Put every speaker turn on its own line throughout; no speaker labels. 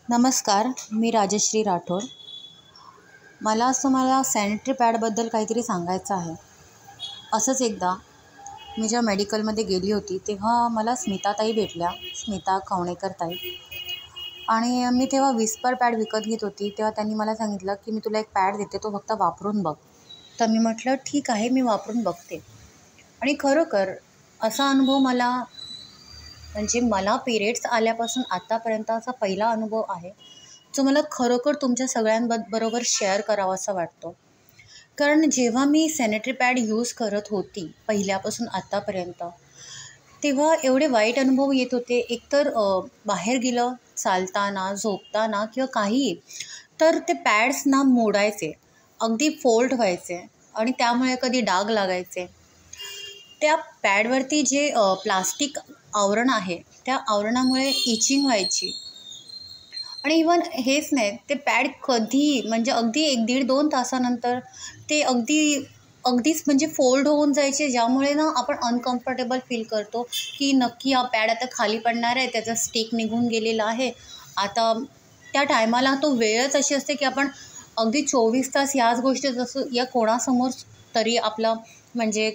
नमस्कार, मी राजश्री राठोड. मला सॅनिटरी पॅडबद्दल काहीतरी सांगायचं आहे. असंच एकदा मी जेव्हा मेडिकलमध्ये गेली होती तेव्हा मला स्मिताताई भेटल्या, स्मिता खवणेकर ताई. आणि मी तेव्हा विस्पर पॅड विकत घेत होती. तेव्हा त्यांनी मला सांगितलं की मी तुला एक पॅड देते, तो फक्त वापरून बघ. तर मी म्हटलं ठीक आहे, मी वापरून बघते. आणि खरोखर असा अनुभव मला पिरियड्स आल्यापासून आत्तापर्यंत असा पहिला अनुभव आहे, जो मला खरोखर तुमच्या सगळ्यांबरोबर शेअर करावासा वाटतो. कारण जेव्हा मी सॅनिटरी पॅड यूज करत होती पहिल्यापासून आत्तापर्यंत, तेव्हा एवढे वाईट अनुभव येत होते. एकतर बाहेर गेलं, चालताना, झोपताना किंवा काहीही, तर ते पॅड्स ना मोडायचे, अगदी फोल्ड व्हायचे आणि त्यामुळे कधी डाग लागायचे. त्या पॅडवरती जे प्लास्टिक आवरण आहे, त्या आवरणामुळे इचिंग व्हायची. आणि इवन हेच नाही, ते पॅड कधी अगदी 1-1.5-2 तासानंतर ते अगदीच फोल्ड होऊन जायचे, ज्यामुळे ना आपण अनकम्फर्टेबल फील करतो की नक्की हा पॅड आता खाली पडणार आहे, त्याचा स्टिक निघून गेलेला आहे. आता त्या टायमाला तो वेळच अशी असते की आपण अगदी 24 तास याच गोष्टी जसं या कोणासमोर तरी आपला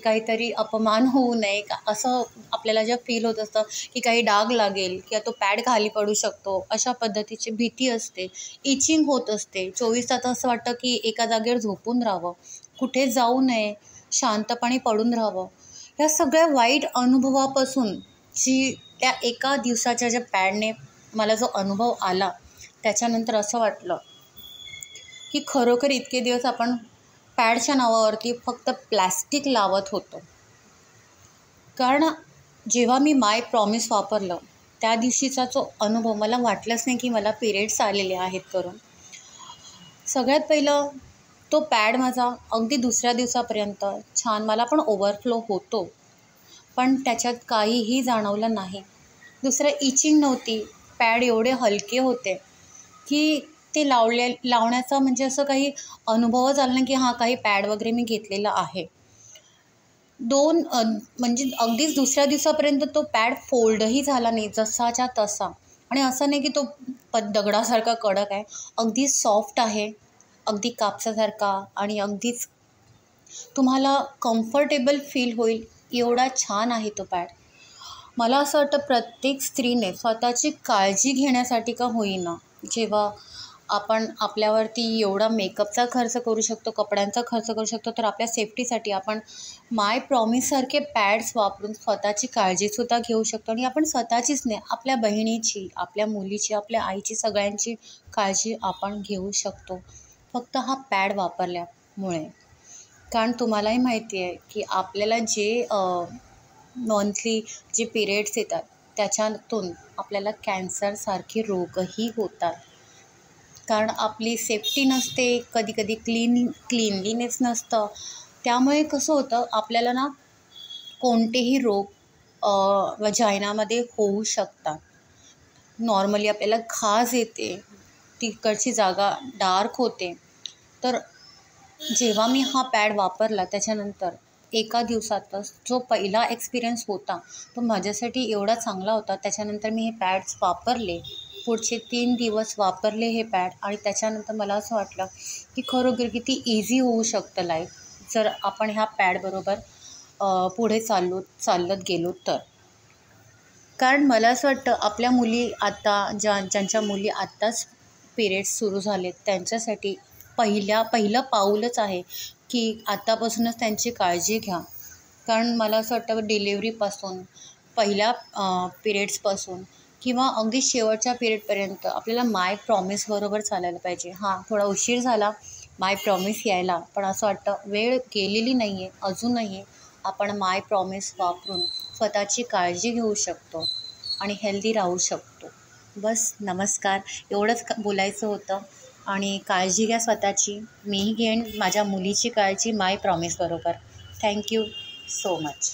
काहीतरी अपमान होऊ नये का असं आपल्याला जे फील होत असतं की काही डाग लागेल किंवा तो पॅड खाली पडू शकतो, अशा पद्धतीची भीती असते. इचिंग होत असते. 24 तास असं वाटतं की एका जागेवर झोपून राहावं, कुठे जाऊ नये, शांतपणे पडून राहावं. ह्या सगळ्या वाईट अनुभवापासून त्या एका दिवसाच्या ज्या पॅडने मला जो अनुभव आला, त्याच्यानंतर असं वाटलं की खरोखर इतके दिवस आपण पॅडच्या नावावरती फक्त प्लॅस्टिक लावत होतो. कारण जेव्हा मी माय प्रॉमिस वापरलं, त्या दिवशीचा जो अनुभव, मला वाटलंच नाही की मला पिरियड्स आलेले आहेत करून. सगळ्यात पहिलं, तो पॅड माझा अगदी दुसऱ्या दिवसापर्यंत छान, मला पण ओव्हरफ्लो होतो, पण त्याच्यात काहीही जाणवलं नाही. दुसरं, इचिंग नव्हती. पॅड एवढे हलके होते की ते लावण्याचा असं काही अनुभवच आला नाही की हां, काही पॅड वगैरे मी घेतलेला आहे. अगदीच दुसऱ्या दिवसापर्यंत तो पॅड फोल्डही झाला नाही, जसाच्या तसा. आणि असं नाही की तो दगडासारखा कडक आहे, अगदी सॉफ्ट आहे, अगदी कापसासारखा, आणि अगदीच तुम्हाला कम्फर्टेबल फील होईल एवढा छान आहे तो पॅड. मला असं वाटतं प्रत्येक स्त्रीने स्वतःची काळजी घेण्यासाठी का होईना, जेव्हा आपण आपल्यावरती एवढा मेकअपचा खर्च करू शकतो, कपड्यांचा खर्च करू शकतो, तर आपल्या सेफ्टीसाठी आपण माय प्रॉमिससारखे पॅड्स वापरून स्वतःची काळजीसुद्धा घेऊ शकतो. आणि आपण स्वतःचीच नाही, आपल्या बहिणीची, आपल्या मुलीची, आपल्या आईची, सगळ्यांची काळजी आपण घेऊ शकतो फक्त हा पॅड वापरल्यामुळे. कारण तुम्हालाही माहिती आहे की आपल्याला जे मंथली जे पिरियड्स येतात, त्याच्यातून आपल्याला कॅन्सरसारखे रोगही होतात. कारण आपली सेफ्टी नसते, कधी क्लीनलीनेस नसतं. त्यामुळे कसं होतं, आपल्याला ना कोणतेही रोग वजायनामध्ये होऊ शकतात. नॉर्मली आपल्याला खाज येते, तिकडची जागा डार्क होते. तर जेव्हा मी हा पॅड वापरला, त्याच्यानंतर एका दिवसातच जो पहिला एक्सपिरियन्स होता, तो माझ्यासाठी एवढा चांगला होता. त्याच्यानंतर मी हे पॅड्स वापरले, पुढचे 3 दिवस वापरले हे पॅड, आणि त्याच्यानंतर मला असं वाटलं की खरोखर किती इझी होऊ शकतं लाईफ, जर आपण ह्या पॅडबरोबर पुढे चालत गेलो तर. कारण मला असं वाटतं आपल्या मुली आता ज्यांच्या मुली आत्ताच पिरियड्स सुरू झालेत, त्यांच्यासाठी पहिलं पाऊलच आहे की आत्तापासूनच त्यांची काळजी घ्या. कारण मला असं वाटतं डिलिव्हरीपासून, पहिल्या पिरियड्सपासून किंवा अगदी शेवटच्या पिरियडपर्यंत आपल्याला माय प्रॉमिसबरोबर चालायला पाहिजे. हां, थोडा उशीर झाला माय प्रॉमिस यायला, पण असं वाटतं वेळ गेलेली नाही आहे, अजूनही आपण माय प्रॉमिस वापरून स्वतःची काळजी घेऊ शकतो आणि हेल्दी राहू शकतो. बस, नमस्कार, एवढंच बोलायचं होतं. आणि काळजी घ्या स्वतःची. मीही घेईन माझ्या मुलीची काळजी माय प्रॉमिसबरोबर. Thank you so much.